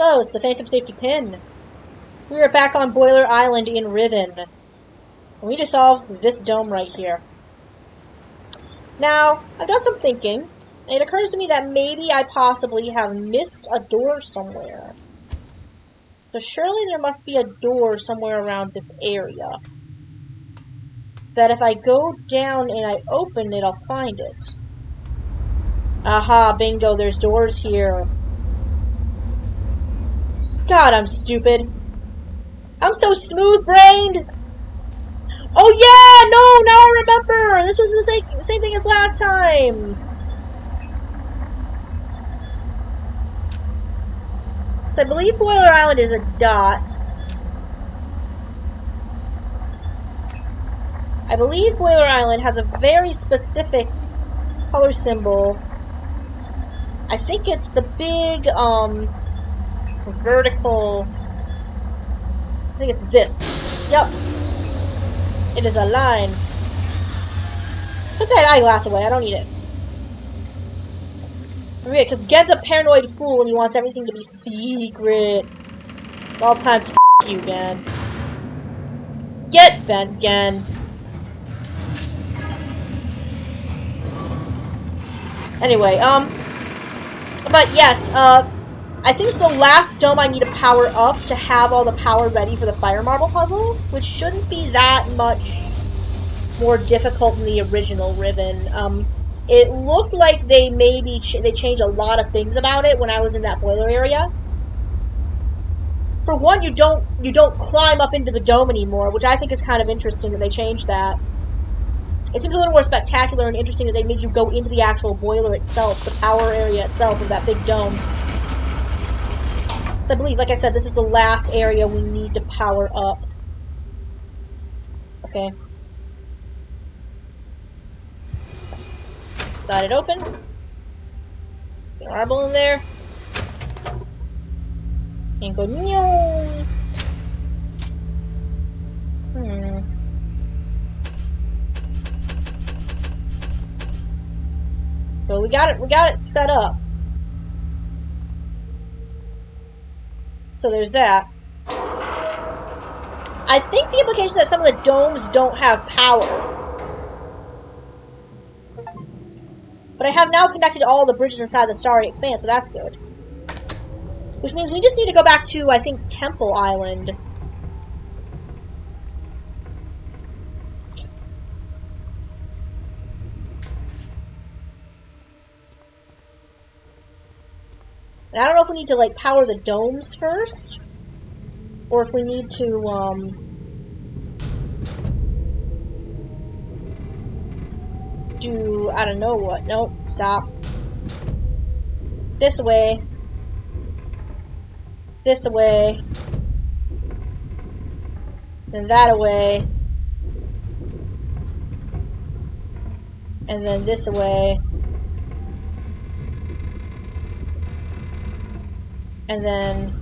Hello, it's the Phantom Safety Pin. We are back on Boiler Island in Riven. And we need to solve this dome right here. Now, I've done some thinking, and it occurs to me that maybe I possibly have missed a door somewhere. So surely there must be a door somewhere around this area. That if I go down and I open it, I'll find it. Aha, bingo, there's doors here. God, I'm stupid. I'm so smooth-brained! Oh yeah! No! Now I remember! This was the same thing as last time! So I believe Boiler Island is a dot. I believe Boiler Island has a very specific color symbol. I think it's the big, vertical... I think it's this. Yup. It is a line. Put that eyeglass away, I don't need it. Okay, because Gehn's a paranoid fool and he wants everything to be secret. At all times, f*** you, Gehn. Get bent, Gehn. Anyway, but yes, I think it's the last dome I need to power up to have all the power ready for the fire marble puzzle, which shouldn't be that much more difficult than the original Riven. It looked like they maybe they changed a lot of things about it when I was in that boiler area. For one, you don't climb up into the dome anymore, which I think is kind of interesting that they changed that. It seems a little more spectacular and interesting that they made you go into the actual boiler itself, the power area itself of that big dome. So I believe, like I said, this is the last area we need to power up. Okay. Got it open. Get a marble in there. And go no. So we got it set up. So there's that. I think the implication is that some of the domes don't have power. But I have now connected all the bridges inside the Starry Expanse, so that's good. Which means we just need to go back to, I think, Temple Island. And I don't know if we need to, like, power the domes first, or if we need to, do, I don't know what. Nope, stop. This way. This away. Then that away. And then this away. And then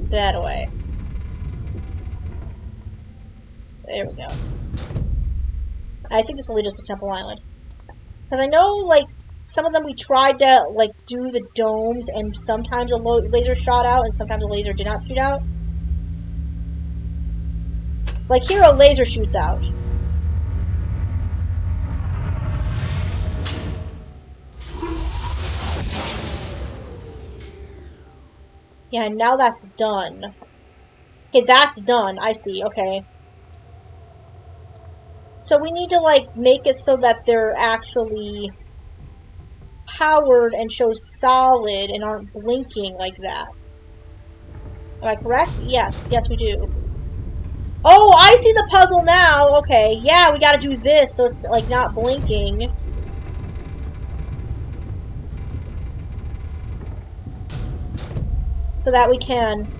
that away. There we go. I think this will lead us to Temple Island. Because I know, like, some of them we tried to, like, do the domes, and sometimes a laser shot out, and sometimes a laser did not shoot out. Like, here a laser shoots out. Yeah, now that's done. Okay, that's done. I see. Okay. So we need to, like, make it so that they're actually powered and show solid and aren't blinking like that. Am I correct? Yes. Yes, we do. Oh, I see the puzzle now! Okay, yeah, we gotta do this so it's, like, not blinking. So that we can...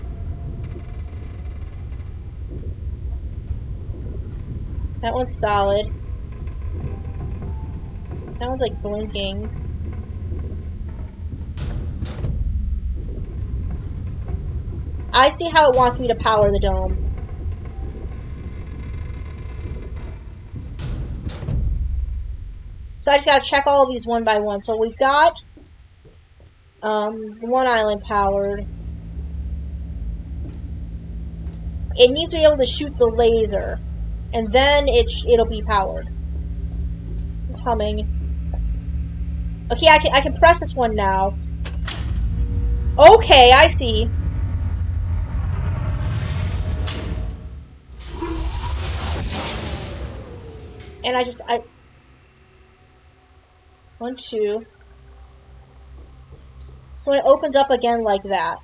That one's solid. That one's, like, blinking. I see how it wants me to power the dome. So I just gotta check all of these one by one. So we've got one island powered. it needs to be able to shoot the laser. And then it'll be powered. It's humming. Okay, I can press this one now. Okay, I see. And I 1, 2. When it opens up again like that,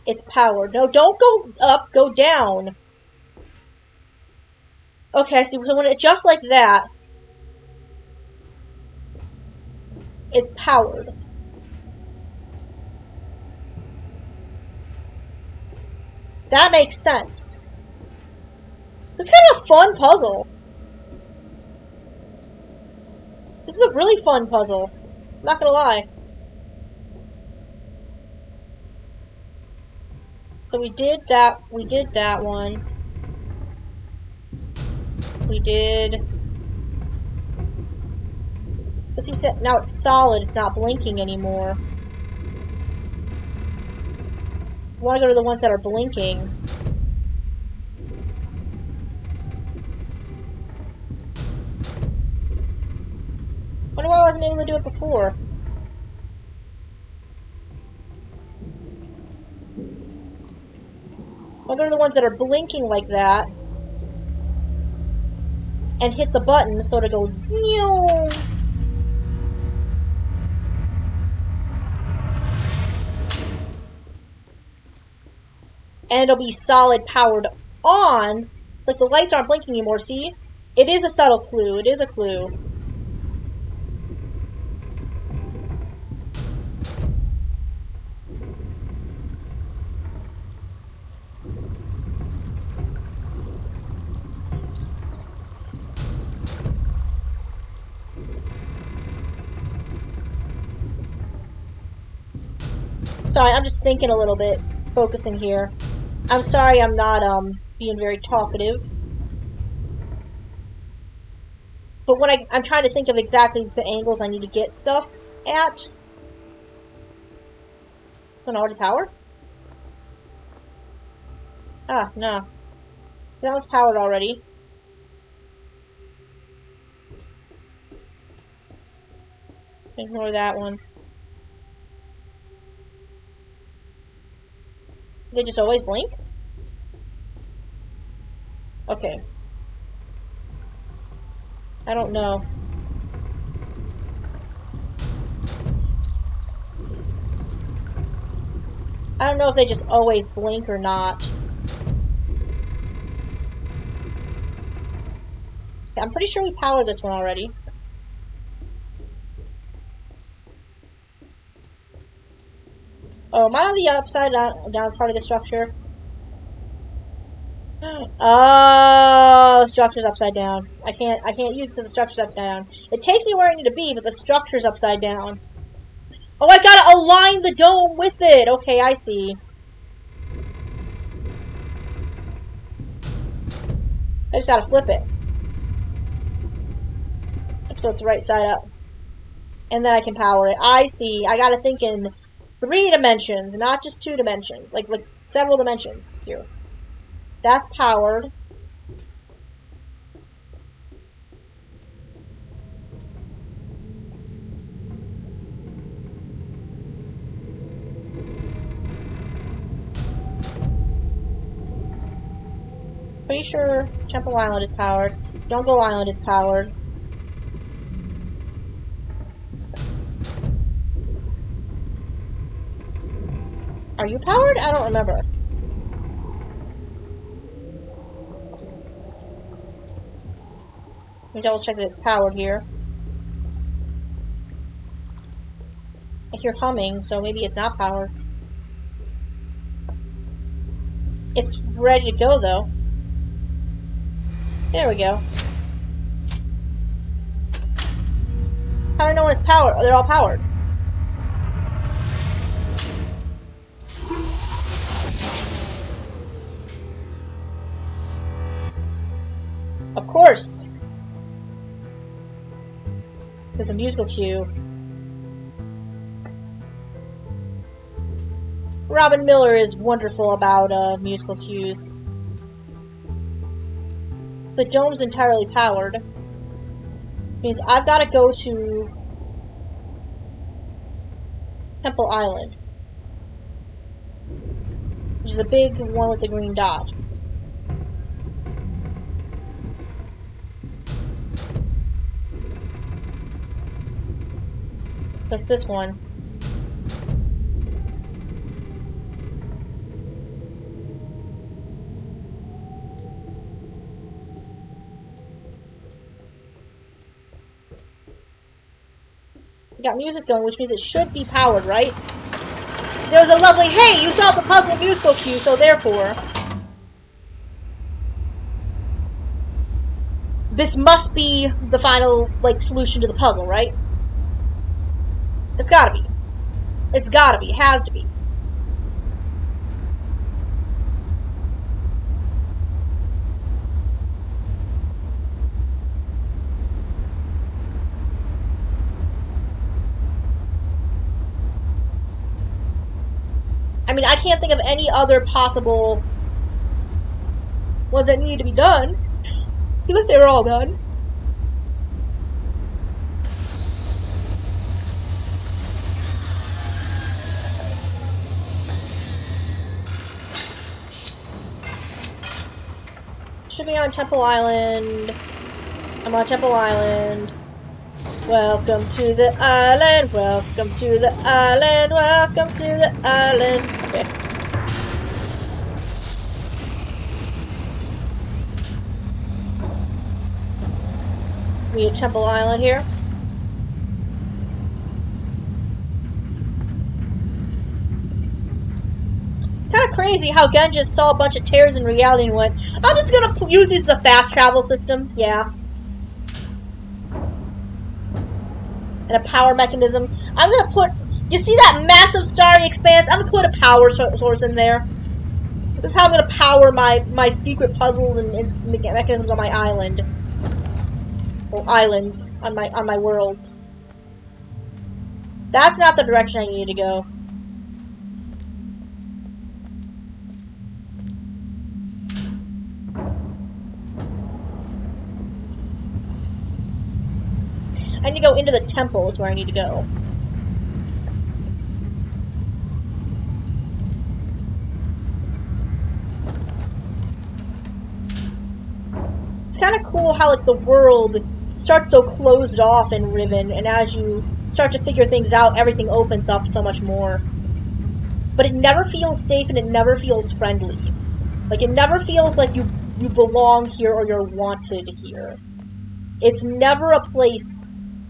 it's powered. No, don't go up, go down. Okay, I see. So when it adjusts like that, it's powered. That makes sense. This is kind of a fun puzzle. This is a really fun puzzle. I'm not gonna lie. So we did that one. We did... Let's see, now it's solid, it's not blinking anymore. Ones are the ones that are blinking. Wonder why I wasn't able to do it before. What are the ones that are blinking like that? And hit the button so to go... And it'll be solid powered on. It's like the lights aren't blinking anymore, see? It is a subtle clue. It is a clue. Sorry, I'm just thinking a little bit, focusing here. I'm sorry I'm not, being very talkative. But when I'm trying to think of exactly the angles I need to get stuff at. An already powered? Ah, no. That one's powered already. Ignore that one. They just always blink? Okay. I don't know. I don't know if they just always blink or not. I'm pretty sure we powered this one already. Oh, am I on the upside down part of the structure? Oh, the structure's upside down. I can't use it because the structure's upside down. It takes me where I need to be, but the structure's upside down. Oh, I gotta align the dome with it! Okay, I see. I just gotta flip it. So it's right side up. And then I can power it. I see. I gotta think in 3 dimensions, not just 2 dimensions. Like several dimensions here. That's powered. Pretty sure Temple Island is powered. Jungle Island is powered. Are you powered? I don't remember. Let me double check that it's powered here. I hear humming, so maybe it's not powered. It's ready to go, though. There we go. How do I know when it's powered? Oh, they're all powered. Of course! There's a musical cue. Robin Miller is wonderful about musical cues. The dome's entirely powered. Means I've got to go to Temple Island, which is the big one with the green dot. That's this one. We got music going, which means it should be powered, right? There was a lovely, hey, you solved the puzzle musical cue, so therefore... This must be the final, like, solution to the puzzle, right? It's gotta be. It's gotta be. It has to be. I mean, I can't think of any other possible ones that need to be done. Even if they were all done. Should be on Temple Island. I'm on Temple Island. Welcome to the island. Welcome to the island. Welcome to the island. Okay. We need Temple Island here. It's kind of crazy how Gehn just saw a bunch of tears in reality and went, I'm just gonna use this as a fast travel system. Yeah. And a power mechanism. I'm gonna put... You see that massive starry expanse? I'm gonna put a power source in there. This is how I'm gonna power my secret puzzles and mechanisms on my island. Or islands on my worlds. That's not the direction I need to go. I need to go into the temple is where I need to go. It's kind of cool how, like, the world starts so closed off in Riven, and as you start to figure things out, everything opens up so much more. But it never feels safe and it never feels friendly. Like, it never feels like you belong here or you're wanted here. It's never a place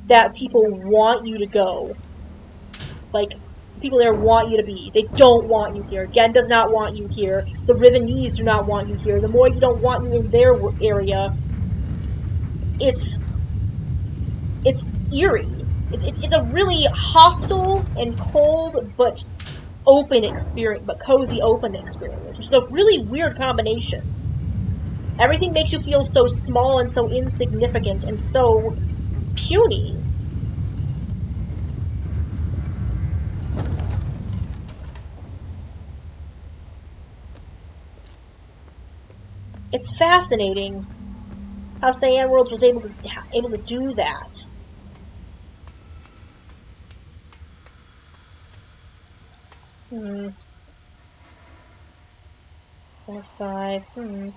that people want you to go. Like, people there want you to be. They don't want you here. Gehn does not want you here. The Rivenese do not want you here. The more you don't want you in their area, it's eerie. It's a really hostile and cold but open experience, but cozy open experience, which is a really weird combination. Everything makes you feel so small and so insignificant and so puny. It's fascinating how Cyan Worlds was able to do that. Hmm. 4, 5. Hmm.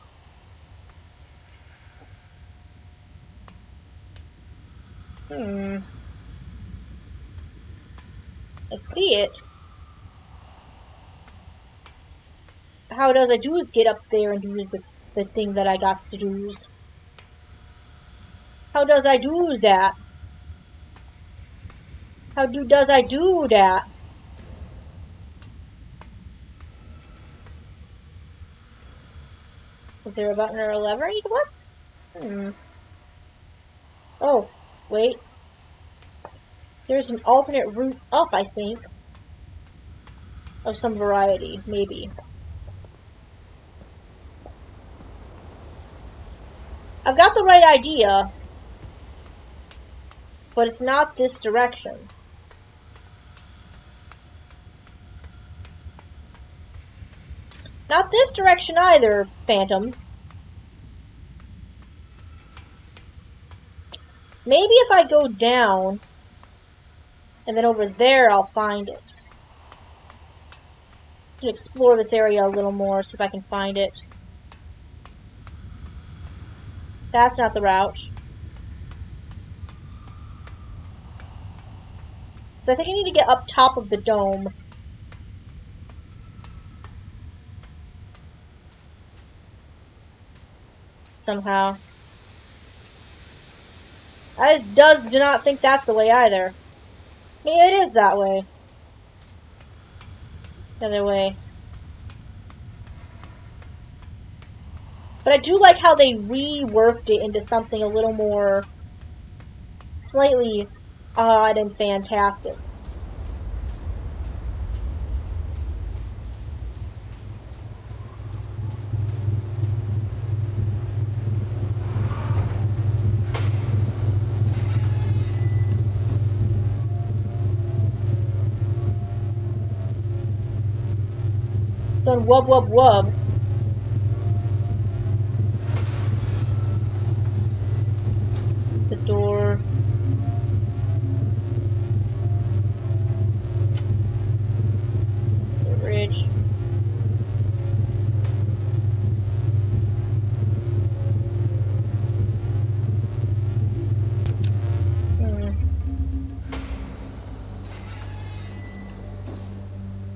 Hmm. I see it. How does I do is get up there and use the thing that I got to do. How does I do that? How does I do that? Was there a button or a lever I need to work? Hmm. Oh, wait. There's an alternate route up, I think. Of some variety, maybe. I've got the right idea, but it's not this direction. Not this direction either, Phantom. Maybe if I go down, and then over there I'll find it. I can explore this area a little more, see if I can find it. That's not the route. So I think I need to get up top of the dome. Somehow. I just do not think that's the way either. Maybe it is that way. The other way. But I do like how they reworked it into something a little more slightly odd and fantastic. Going wub wub wub. The door. The bridge.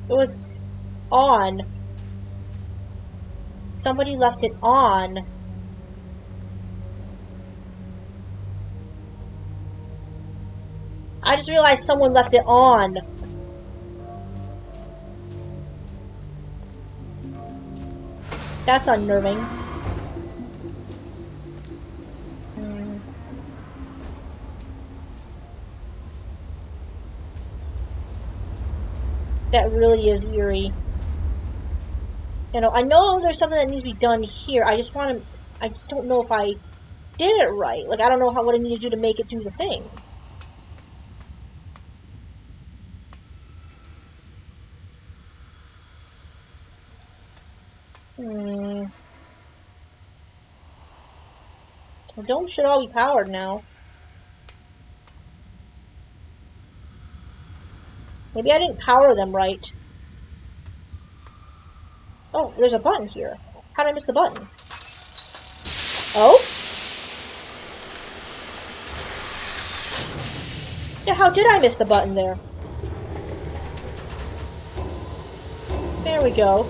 It was on. Somebody left it on. I just realized someone left it on. That's unnerving. That really is eerie. You know, I know there's something that needs to be done here. I just don't know if I did it right. Like, I don't know what I need to do to make it do the thing. The dome should all be powered now. Maybe I didn't power them right. Oh, there's a button here. How did I miss the button? Oh? Yeah, how did I miss the button there? There we go.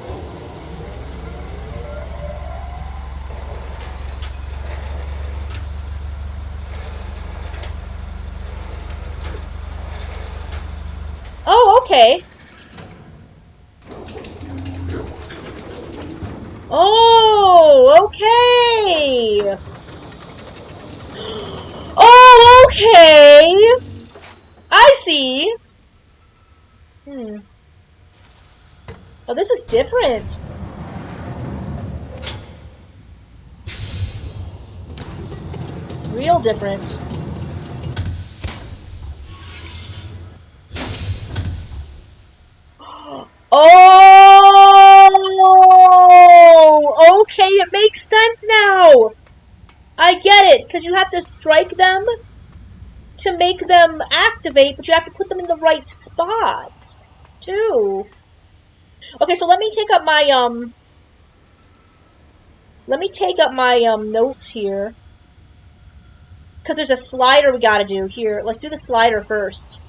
Oh, okay. Oh, okay. Oh, okay. I see. Oh, this is different. Real different. Oh, okay, it makes sense now. I get it, because you have to strike them to make them activate, but you have to put them in the right spots, too. Okay, so let me take up my, notes here. Because there's a slider we gotta do here. Let's do the slider first.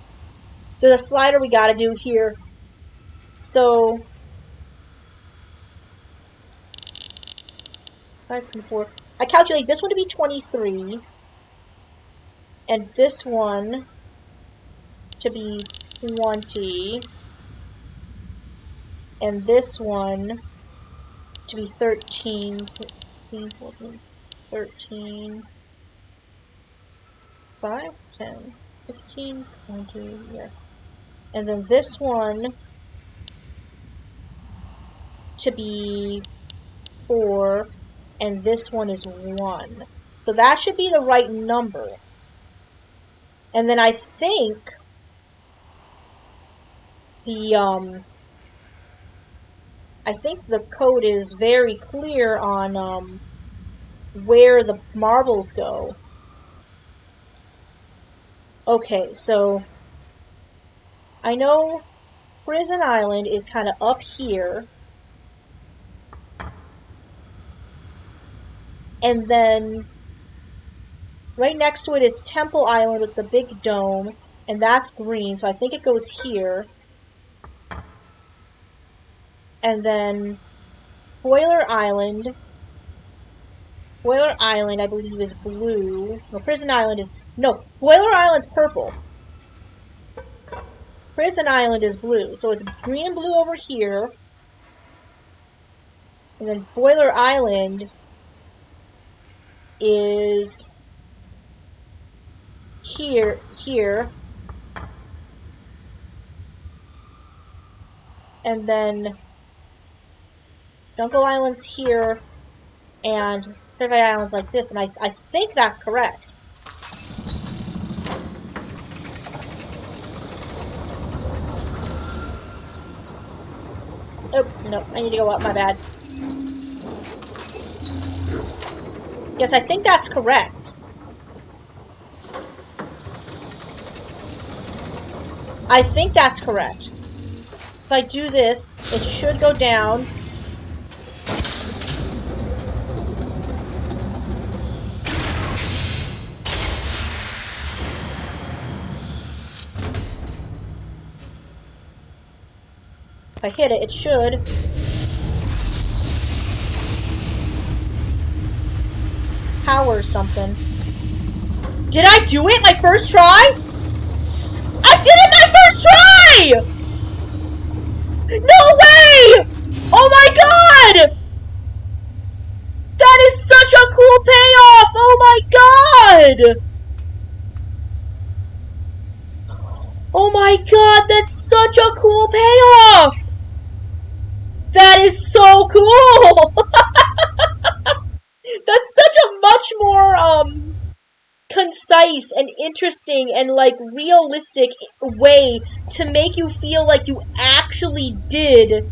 There's a slider we gotta do here. So... 5.4. I calculate this one to be 23. And this one to be 20. And this one to be 13. 13, 14, 13. 5, 10, 15, 20, yes. And then this one to be 4, and this one is 1. So that should be the right number. And then I think the code is very clear on where the marbles go. Okay, so I know Prison Island is kind of up here, and then right next to it is Temple Island with the big dome, and that's green, so I think it goes here. And then Boiler Island. Boiler Island, I believe, is blue. No, Prison Island is... No, Boiler Island's purple. Prison Island is blue. So it's green and blue over here. And then Boiler Island is here. And then Jungle Island's here. And Survey Island's like this. And I think that's correct. Oh, no, I need to go up, my bad. Yes, I think that's correct. I think that's correct. If I do this, it should go down. If I hit it, it should. Power something. Did I do it my first try? I did it my first try! No way! Oh my god! That is such a cool payoff! Oh my god! Oh my god, that's such a cool payoff! That is so cool! That's such a much more, concise and interesting and, like, realistic way to make you feel like you actually did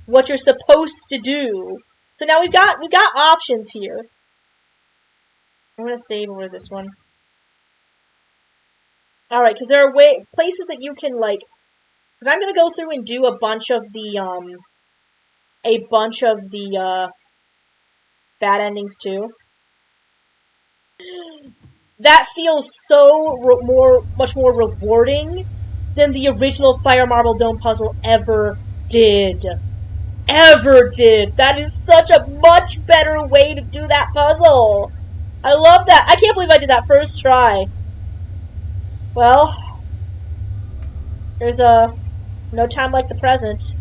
what you're supposed to do. So now we've got options here. I'm gonna save over this one. Alright, because there are places that you can, like... Because I'm gonna go through and do a bunch of the, bad endings, too. That feels so much more rewarding than the original Fire Marble Dome puzzle ever did. Ever did! That is such a much better way to do that puzzle! I love that! I can't believe I did that first try. Well, there's no time like the present.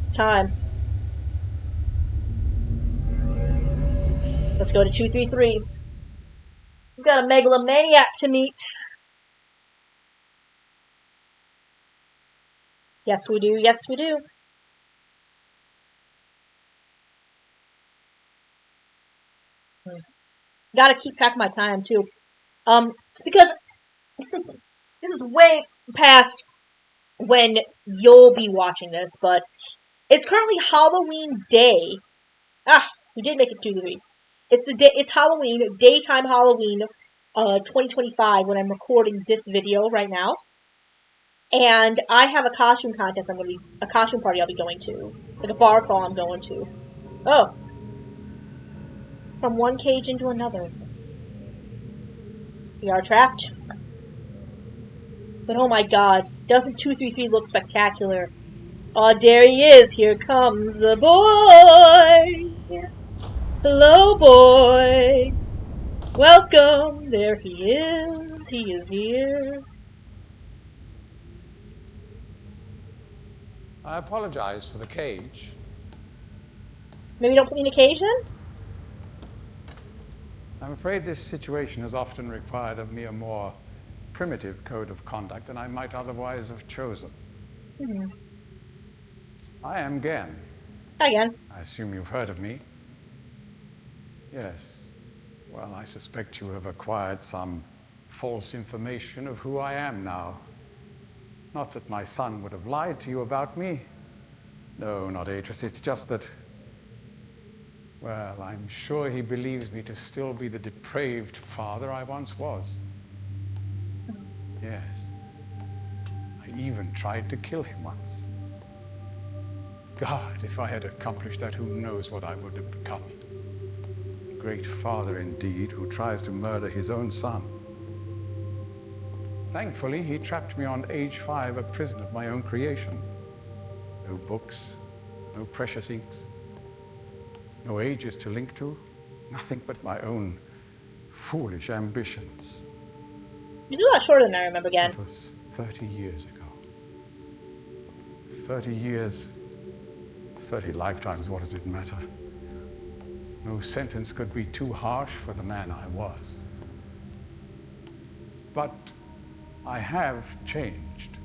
It's time. Let's go to 233. We've got a megalomaniac to meet. Yes, we do. Yes, we do. Gotta keep track of my time, too. Just because this is way past when you'll be watching this, but it's currently Halloween Day. Ah, we did make it 2-3. It's Halloween, daytime Halloween, 2025 when I'm recording this video right now. And I have a costume contest a costume party I'll be going to. Like a bar crawl I'm going to. Oh. From one cage into another. We are trapped. But oh my god, doesn't 233 look spectacular? Oh, there he is. Here comes the boy. Hello, boy. Welcome. There he is. He is here. I apologize for the cage. Maybe don't put me in a cage then? I'm afraid this situation has often required of me a more primitive code of conduct than I might otherwise have chosen. I am Gehn. Hi again. I assume you've heard of me. Yes. Well, I suspect you have acquired some false information of who I am now. Not that my son would have lied to you about me. No, not Atris. It's just that, well, I'm sure he believes me to still be the depraved father I once was. Yes. I even tried to kill him once. God, if I had accomplished that, who knows what I would have become. A great father indeed, who tries to murder his own son. Thankfully, he trapped me on age 5, a prison of my own creation. No books, no precious inks, no ages to link to, nothing but my own foolish ambitions. He's a lot shorter than I remember, Gehn. It was 30 years ago. 30 years, 30 lifetimes, what does it matter? No sentence could be too harsh for the man I was. But I have changed.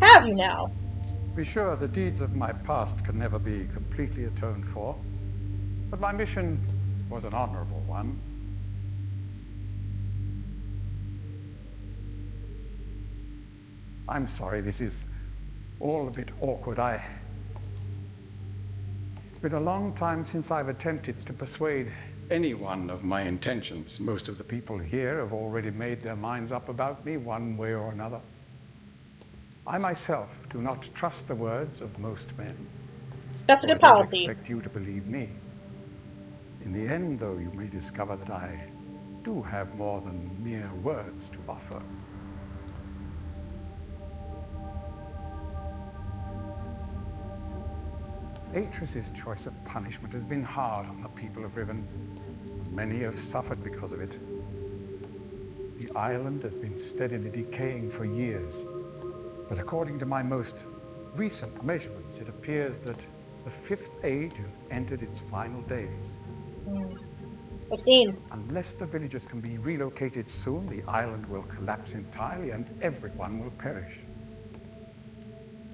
Have you now? Be sure the deeds of my past can never be completely atoned for, but my mission was an honorable one. I'm sorry, this is all a bit awkward. It's been a long time since I've attempted to persuade anyone of my intentions. Most of the people here have already made their minds up about me one way or another. I myself do not trust the words of most men. That's a So good I don't policy. expect you to believe me. In the end, though, you may discover that I do have more than mere words to offer. Atris's choice of punishment has been hard on the people of Riven. Many have suffered because of it. The island has been steadily decaying for years, but according to my most recent measurements, it appears that the 5th age has entered its final days. I've seen. Unless the villagers can be relocated soon, the island will collapse entirely and everyone will perish.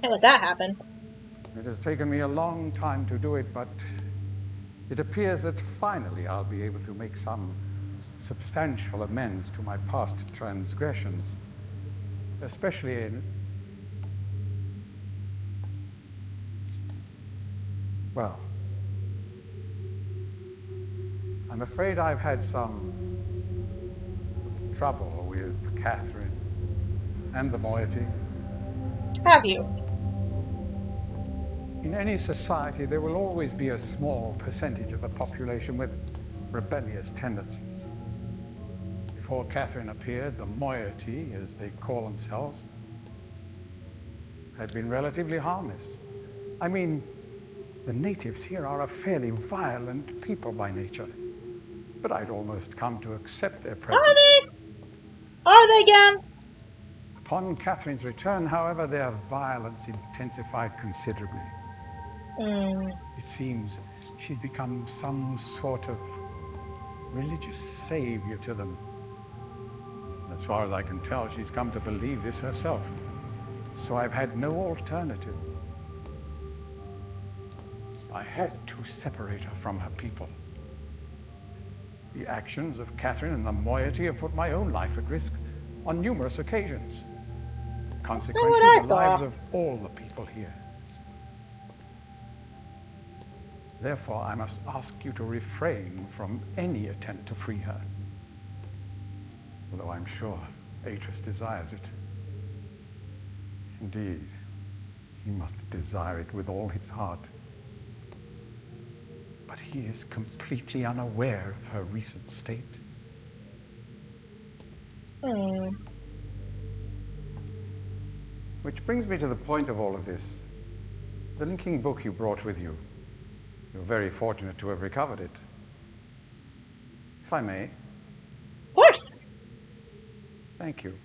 Can't let that happen. It has taken me a long time to do it, but it appears that finally I'll be able to make some substantial amends to my past transgressions, especially in... Well, I'm afraid I've had some trouble with Catherine and the moiety. Have you? In any society, there will always be a small percentage of the population with rebellious tendencies. Before Catherine appeared, the moiety, as they call themselves, had been relatively harmless. I mean, the natives here are a fairly violent people by nature, but I'd almost come to accept their presence. Are they? Are they, Gehn? Upon Catherine's return, however, their violence intensified considerably. It seems she's become some sort of religious savior to them. As far as I can tell, she's come to believe this herself. So I've had no alternative. I had to separate her from her people. The actions of Catherine and the moiety have put my own life at risk on numerous occasions. Consequently, what I the saw. lives of all the people here. Therefore, I must ask you to refrain from any attempt to free her. Although I'm sure Atris desires it. Indeed, he must desire it with all his heart. But he is completely unaware of her recent state. Which brings me to the point of all of this. The linking book you brought with you. You're very fortunate to have recovered it. If I may. Of course. Thank you.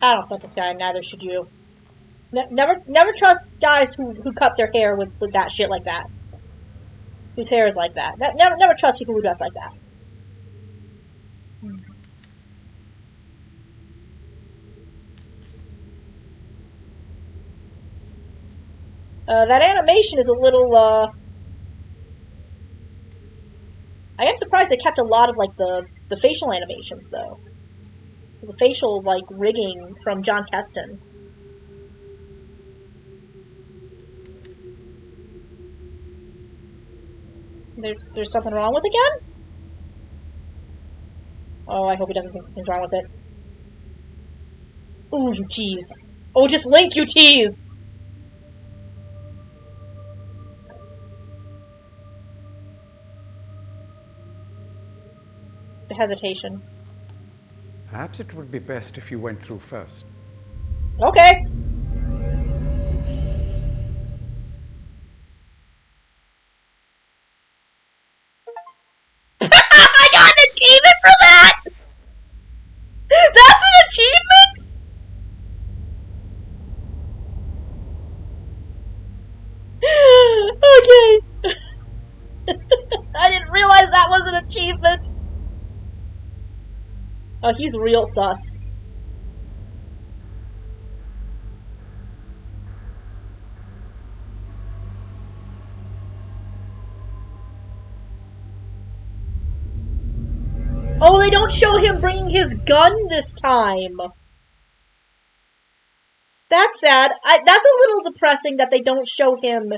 I don't trust this guy, neither should you. Never trust guys who cut their hair with that shit like that. Whose hair is like that. Never trust people who dress like that. That animation is a little, I am surprised they kept a lot of, like, the facial animations, though. The facial, like, rigging from John Keston. There's something wrong with it again? Oh, I hope he doesn't think something's wrong with it. Ooh, you tease. Oh, just Link, you tease! The hesitation. Perhaps it would be best if you went through first. Okay. I got an achievement for that! That's an achievement? Okay. I didn't realize that was an achievement. Oh, he's real sus. Oh, they don't show him bringing his gun this time. That's sad. That's a little depressing that they don't show him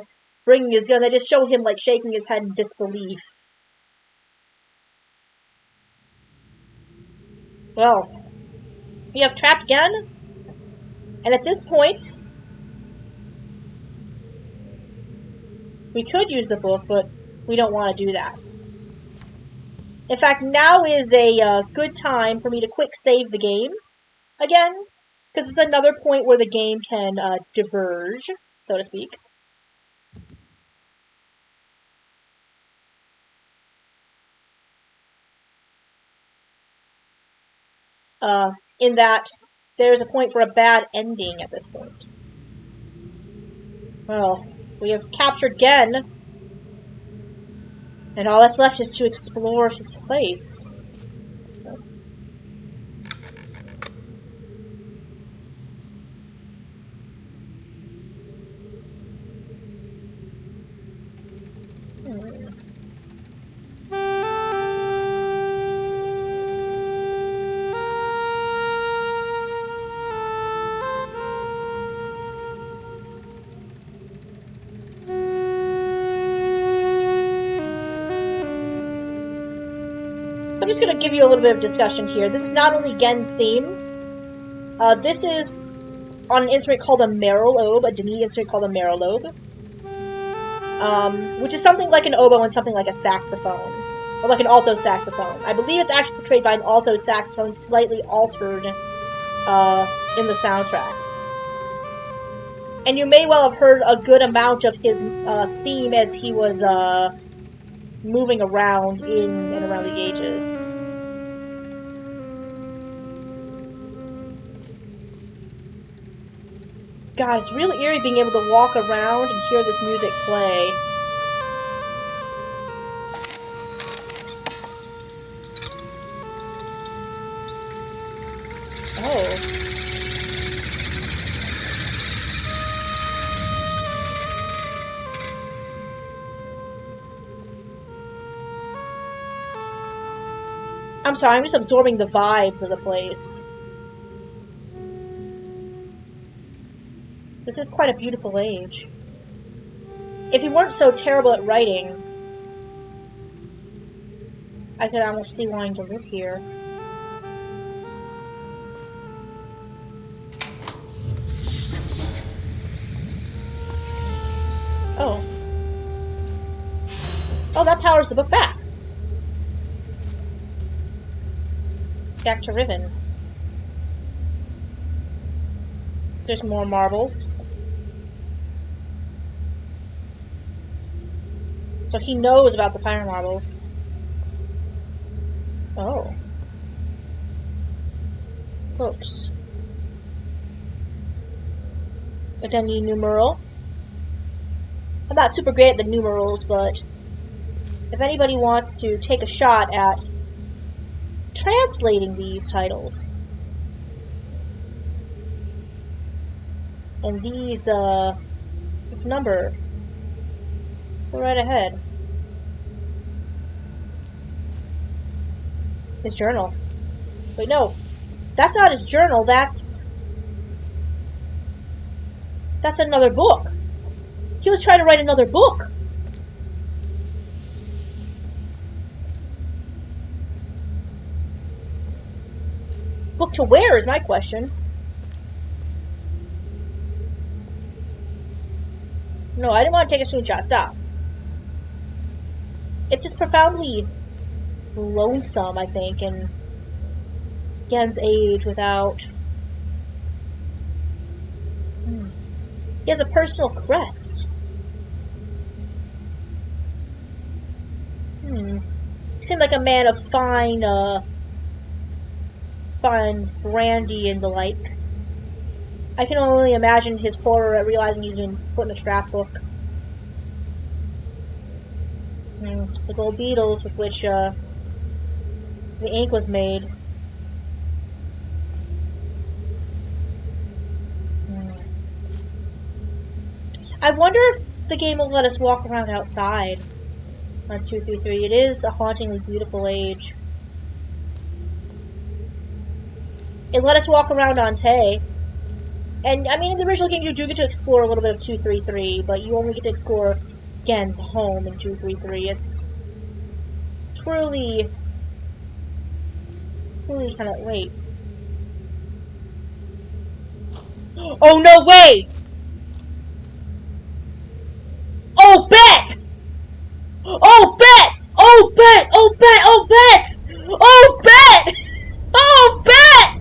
bringing his gun. They just show him, like, shaking his head in disbelief. Well, we have trapped Gehn, and at this point, we could use the book, but we don't want to do that. In fact, now is a good time for me to quick save the game again, because it's another point where the game can diverge, so to speak. In that there's a point for a bad ending at this point. Well, we have captured Gehn, and all that's left is to explore his place. So I'm just going to give you a little bit of discussion here. This is not only Gehn's theme. This is on an instrument called a marrow-lobe, a Dini instrument called a marrow-lobe. Which is something like an oboe and something like a saxophone. Or like an alto saxophone. I believe it's actually portrayed by an alto saxophone, slightly altered in the soundtrack. And you may well have heard a good amount of his theme as he was moving around in and around the ages. God, it's really eerie being able to walk around and hear this music play. Oh. I'm sorry, I'm just absorbing the vibes of the place. This is quite a beautiful age. If he weren't so terrible at writing, I could almost see wanting to live here. Oh. Oh, that powers the book back. Back to Riven. There's more marbles. So he knows about the fire marbles. Oh. Books. A Deni numeral. I'm not super great at the numerals, but if anybody wants to take a shot at translating these titles and this number, go right ahead. His journal. Wait, no. That's not his journal, that's another book. He was trying to write another book. book to where is my question. No, I didn't want to take a screenshot. Stop. It's just profoundly lonesome, I think, in Gehn's age without... He has a personal crest. He seemed like a man of fine brandy and the like. I can only imagine his horror at realizing he's been put in a scrapbook. The gold beetles with which the ink was made. I wonder if the game will let us walk around outside on 233. It is a hauntingly beautiful age. It let us walk around on Tay. And, I mean, in the original game, you do get to explore a little bit of 233, but you only get to explore Gehn's home in 233. It's truly kind of... Wait. Oh, no way! Oh, bet! Oh, bet! Oh, bet! Oh, bet! Oh, bet! Oh, bet! Oh, bet!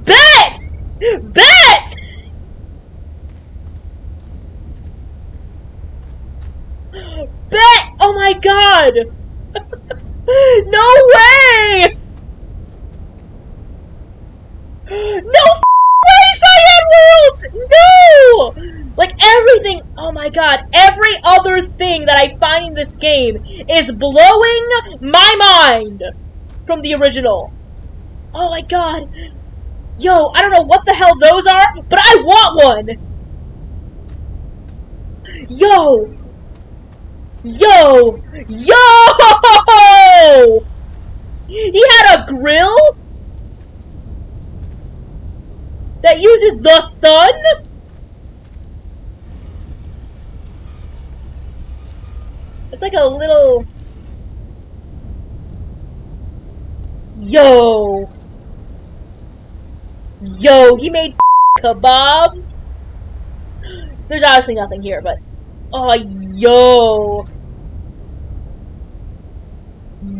Bet! Bet! Bet! Oh my god! No way! No way, Cyan Worlds! No! Like everything, oh my god, every other thing that I find in this game is blowing my mind from the original. Oh my god. Yo, I don't know what the hell those are, but I want one! Yo! Yo! Yo! He had a grill that uses the sun? It's like a little... Yo! Yo, he made kebabs? There's obviously nothing here, but... Oh, yo!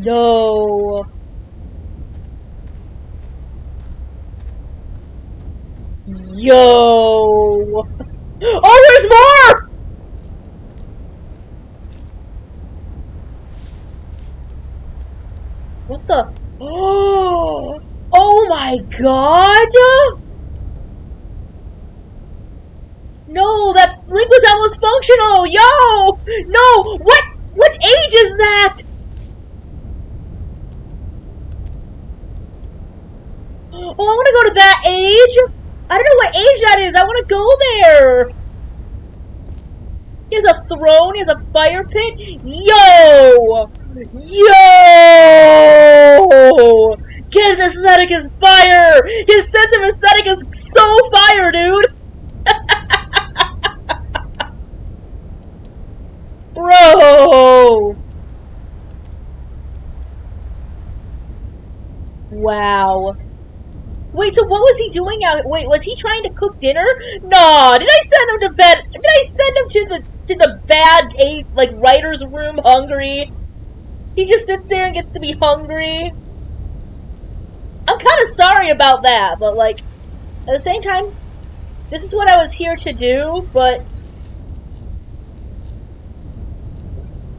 Yo! Yo! Oh, there's more! What the? Oh! Oh my god! No, that link was almost functional! Yo! No! What age is that? Oh, I want to go to that age! I don't know what age that is! I want to go there! He has a throne, he has a fire pit. Yo! Yo! His aesthetic is fire! His sense of aesthetic is so fire, dude! Bro! Wow. Wait, so what was he doing out? Wait, was he trying to cook dinner? No, did I send him to bed? Did I send him to the bad writer's room hungry? He just sits there and gets to be hungry. I'm kind of sorry about that, but like at the same time, this is what I was here to do. But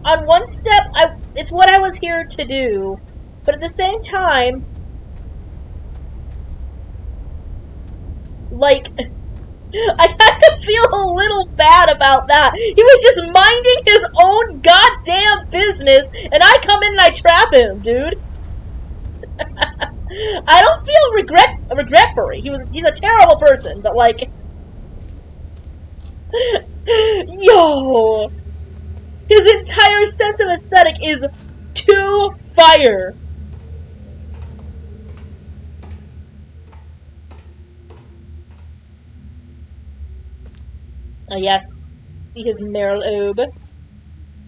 on one step, it's what I was here to do. But at the same time, like, I kind of feel a little bad about that. He was just minding his own goddamn business, and I come in and I trap him, dude. I don't feel regret for it. He's a terrible person, but like, yo, his entire sense of aesthetic is too fire. Yes, his merlobe.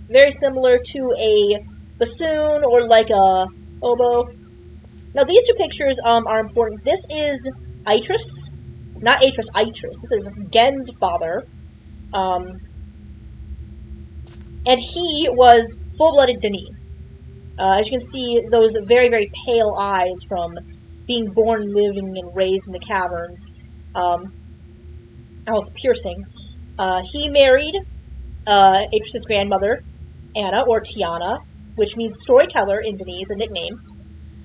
Very similar to a bassoon or like a oboe. Now these two pictures are important. This is Itris, not Atris, Itris. This is Gehn's father, um, and he was full-blooded Denis. As you can see, those very, very pale eyes from being born, living, and raised in the caverns. Almost piercing. He married Atris's grandmother, Anna, or Tiana, which means storyteller in Denis, a nickname.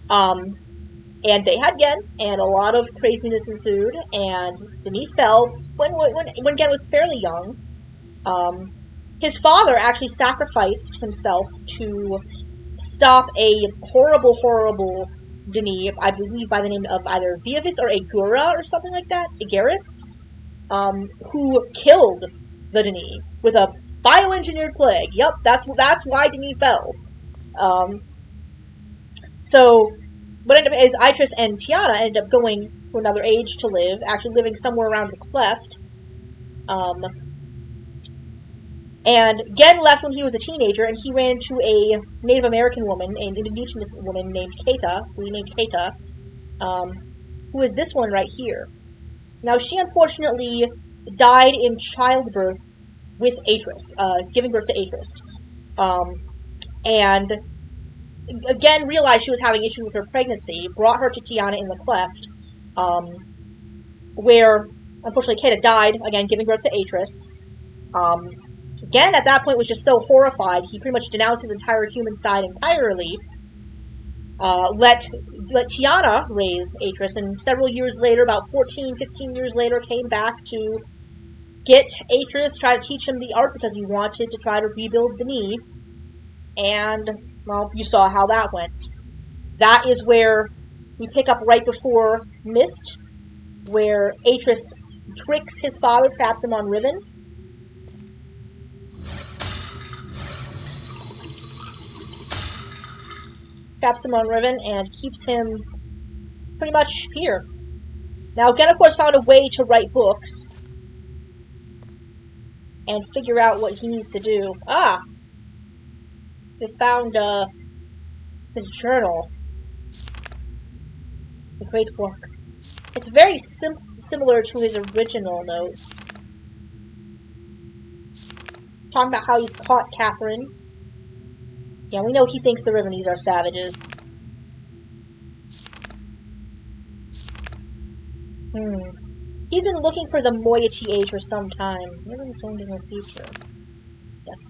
And they had Gehn, and a lot of craziness ensued, and Denis fell when Gehn was fairly young. His father actually sacrificed himself to stop a horrible, horrible Denis, I believe by the name of either Viavis or Agura or something like that, Aegaris, who killed the Denis with a bioengineered plague. Yep, that's why Denis fell. So what ended up is Itris and Tiana ended up going to another age to live, actually living somewhere around the Cleft. And Gehn left when he was a teenager, and he ran into a Native American woman, an indigenous woman named Keita, who he named Keita, who is this one right here. Now, she unfortunately died in childbirth with Atris, giving birth to Atris. And Gehn realized she was having issues with her pregnancy, brought her to Tiana in the Cleft, where, unfortunately, Keita died, again, giving birth to Atris. Gehn, at that point, was just so horrified, he pretty much denounced his entire human side entirely, let Tiana raise Atris, and several years later, about 14, 15 years later, came back to get Atris, try to teach him the art because he wanted to try to rebuild Denis, and, well, you saw how that went. That is where we pick up right before Myst, where Atris tricks his father, traps him on Riven. Traps him on Riven and keeps him pretty much here. Now, Gehn, of course, found a way to write books and figure out what he needs to do. Ah! We found his journal. The Great Wahrk. It's very similar to his original notes. Talking about how he's caught Catherine. Yeah, we know he thinks the Rivenese are savages. He's been looking for the moiety age for some time. Never returned in the future. Yes.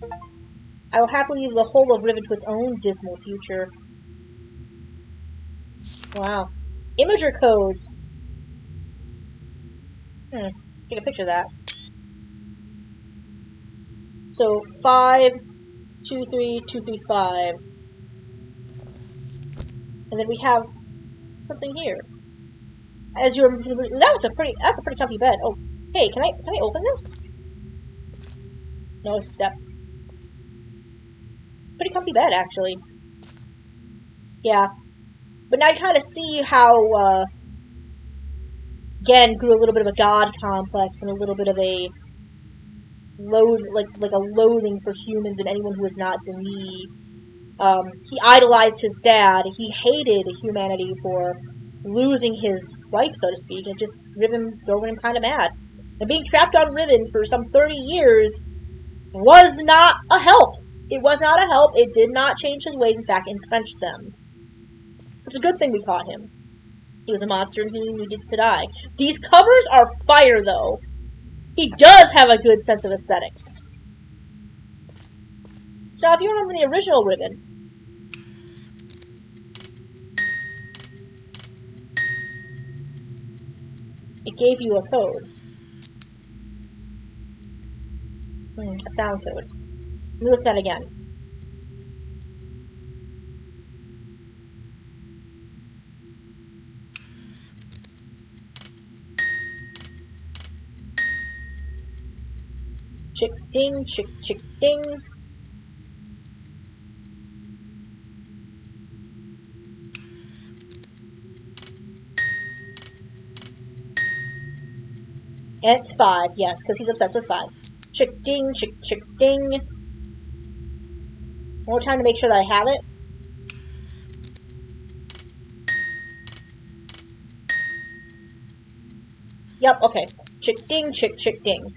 I will happily leave the whole of Riven to its own dismal future. Wow. Imager codes. Take a picture of that. So, 523235. And then we have something here. As you're, that's a pretty comfy bed. Oh, hey, can I open this? No step. Pretty comfy bed, actually. Yeah. But now you kind of see how, Gehn grew a little bit of a god complex and a little bit of a like a loathing for humans and anyone who is not Denis. He idolized his dad. He hated humanity for losing his wife, so to speak, and it just drove him kind of mad. And being trapped on Riven for some 30 years was not a help. It was not a help. It did not change his ways. In fact, entrenched them. So it's a good thing we caught him. He was a monster and he needed to die. These covers are fire, though. He does have a good sense of aesthetics. So if you remember the original Riven, it gave you a code. A sound code. Let me listen to that again. Chick ding, chick chick ding. And it's 5, yes, because he's obsessed with 5. Chick ding, chick chick ding. One more time to make sure that I have it. Yep, okay. Chick ding, chick ding.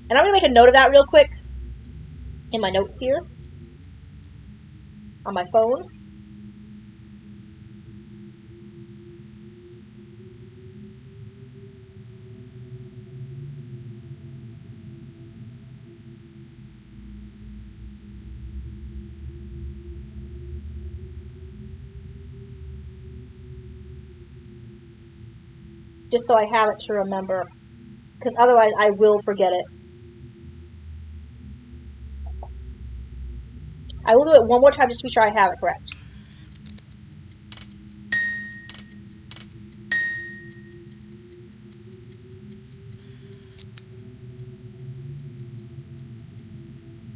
And I'm gonna make a note of that real quick in my notes here on my phone. Just so I have it to remember. Because otherwise I will forget it. I will do it one more time just to be sure I have it correct.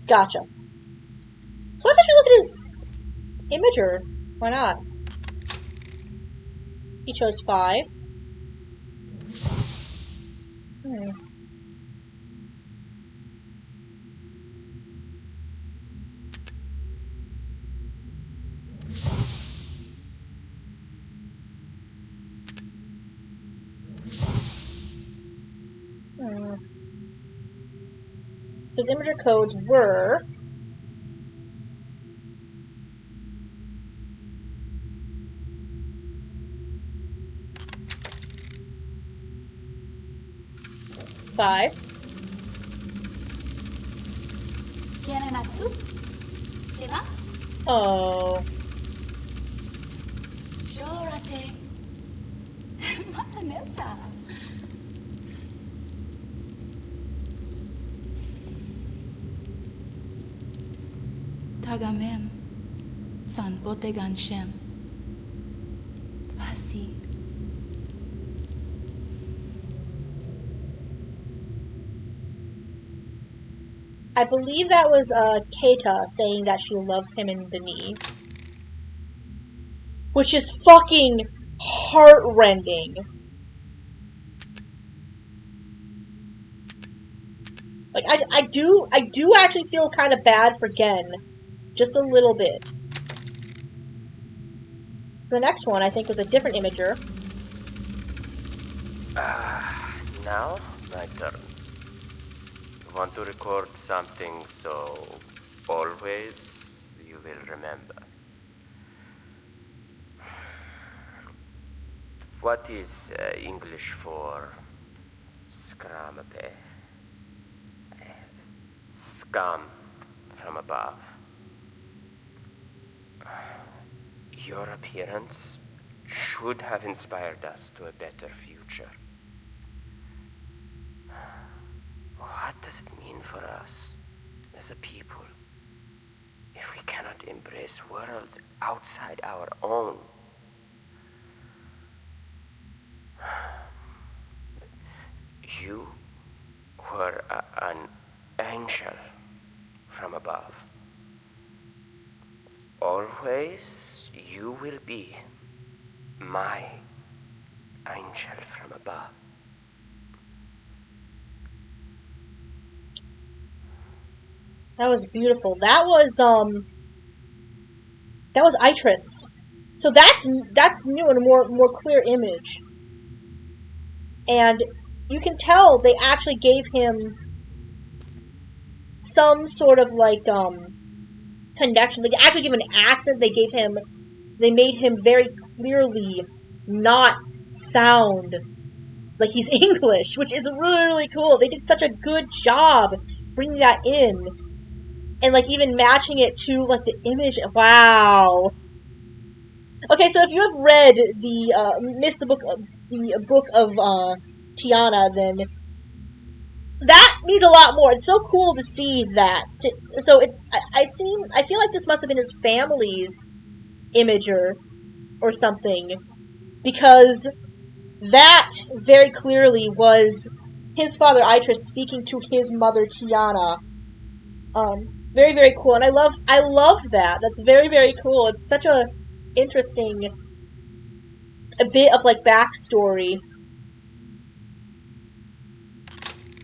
Gotcha. So let's actually look at his imager. Why not? He chose 5. Hmm. His imager codes were... Five. Oh. Tagamem, san botegan shem, fasi. I believe that was Keita saying that she loves him in Beni. Which is fucking heartrending. Like, I do actually feel kind of bad for Gehn. Just a little bit. The next one, I think, was a different imager. Now, my turn. Want to record something so always you will remember. What is English for scramape? Scum from above. Your appearance should have inspired us to a better future. What does it mean for us as a people if we cannot embrace worlds outside our own? You were an angel from above. Always you will be my angel from above. That was beautiful. That was Itris. So that's new and a more clear image. And you can tell they actually gave him some sort of like connection. They actually gave him an accent. They made him very clearly not sound like he's English, which is really, really cool. They did such a good job bringing that in. And like even matching it to like the image. Wow. Okay, so if you have read the Myst, the book of Tiana, then that means a lot more. It's so cool to see that. I feel like this must have been his family's imager or something, because that very clearly was his father Itris speaking to his mother Tiana. Very, very cool, and I love that. That's very, very cool. It's such a interesting a bit of like backstory.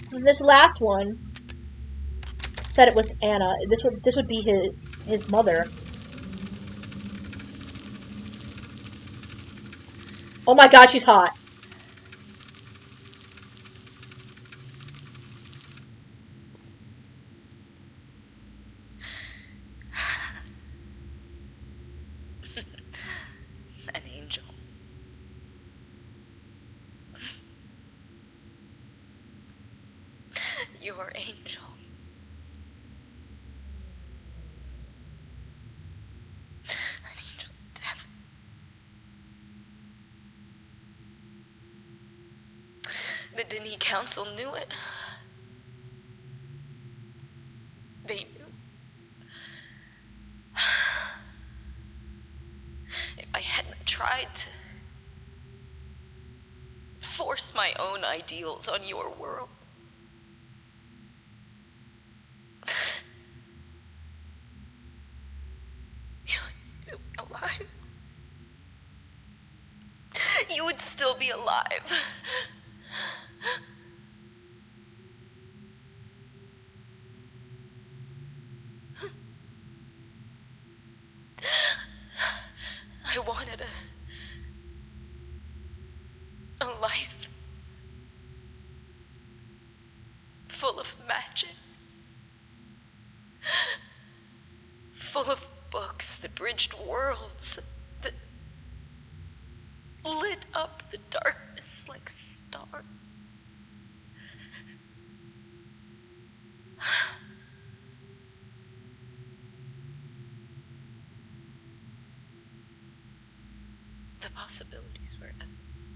So this last one said it was Anna. This would be his mother. Oh my god, she's hot. your angel. An angel of death. The Denis Council knew it. They knew. If I hadn't tried to force my own ideals on your world, you would still be alive. You would still be alive. I wanted a life full of magic, full of books that bridged worlds, that lit up the darkness like stars. The possibilities were endless.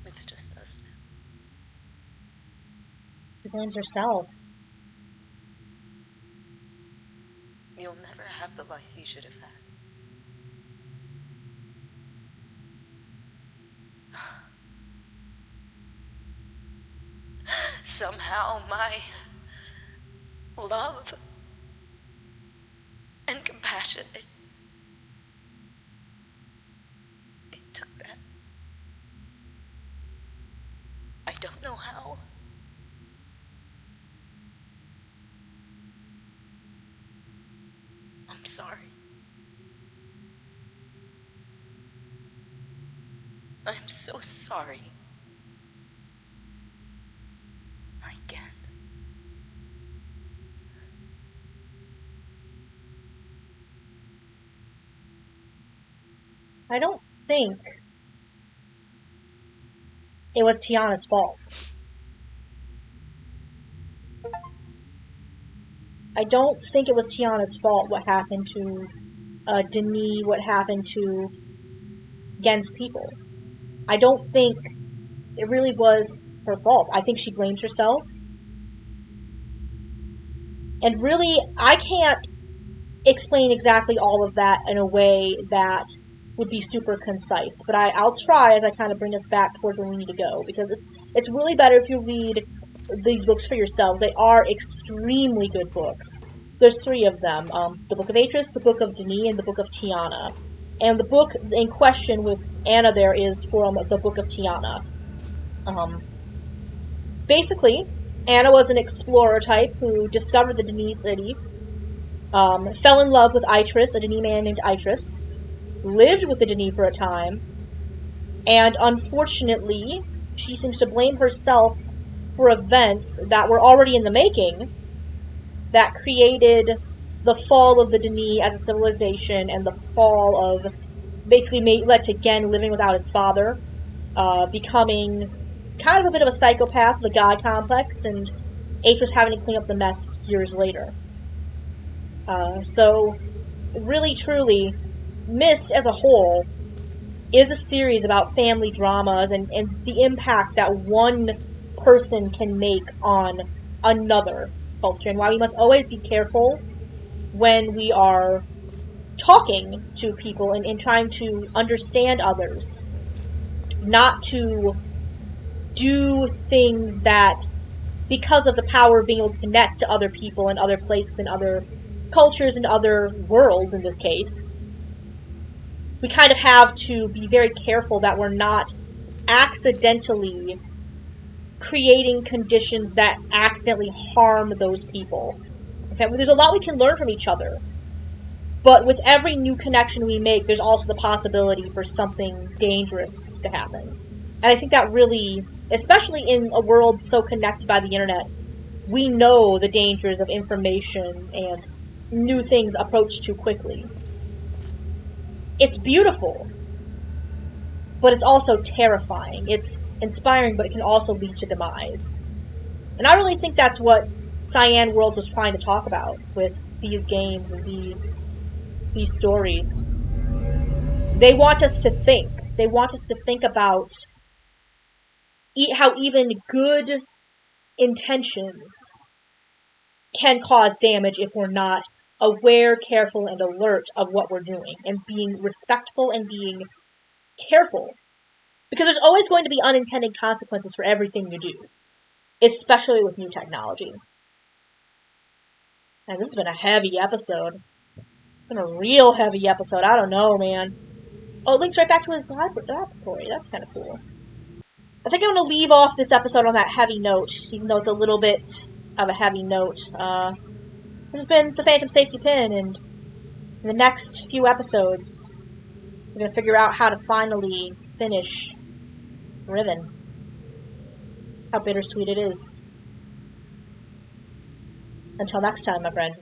It's just us now. She blames herself. You'll never have the life you should have had. Somehow my love and compassion, it took that. I don't know how. I'm sorry. I'm so sorry. Again. I don't think it was Tiana's fault. I don't think it was Tiana's fault what happened to Denis, what happened to Gehn's people. I don't think it really was her fault. I think she blames herself. And really, I can't explain exactly all of that in a way that would be super concise. But I'll try as I kind of bring us back towards where we need to go. Because it's really better if you read these books for yourselves. They are extremely good books. There's three of them. The Book of Atris, the Book of Denis, and the Book of Tiana. And the book in question with Anna there is from the Book of Tiana. Basically, Anna was an explorer type who discovered the Denis city, fell in love with Itris, a Denis man named Itris, lived with the Denis for a time, and unfortunately, she seems to blame herself for events that were already in the making that created the fall of the Denis as a civilization and the fall of, basically led to Gehn living without his father, becoming kind of a bit of a psychopath, the god complex, and Atris having to clean up the mess years later. So, really, truly, Myst as a whole is a series about family dramas and the impact that one person can make on another culture, and why we must always be careful when we are talking to people and trying to understand others, not to do things that, because of the power of being able to connect to other people and other places and other cultures and other worlds in this case, we kind of have to be very careful that we're not accidentally creating conditions that accidentally harm those people. Okay, there's a lot we can learn from each other, but with every new connection we make, there's also the possibility for something dangerous to happen. And I think that really, especially in a world so connected by the internet, we know the dangers of information and new things approached too quickly. It's beautiful, but it's also terrifying. It's inspiring, but it can also lead to demise. And I really think that's what Cyan Worlds was trying to talk about with these games and these stories. They want us to think. They want us to think about how even good intentions can cause damage if we're not aware, careful, and alert of what we're doing, and being respectful and being careful. Because there's always going to be unintended consequences for everything you do, especially with new technology. And this has been a heavy episode. It's been a real heavy episode. I don't know, man. Oh, it links right back to his laboratory. That's kind of cool. I think I'm going to leave off this episode on that heavy note, even though it's a little bit of a heavy note. This has been the Phantom Safety Pin, and in the next few episodes, we're going to figure out how to finally finish Riven. How bittersweet it is. Until next time, my friend.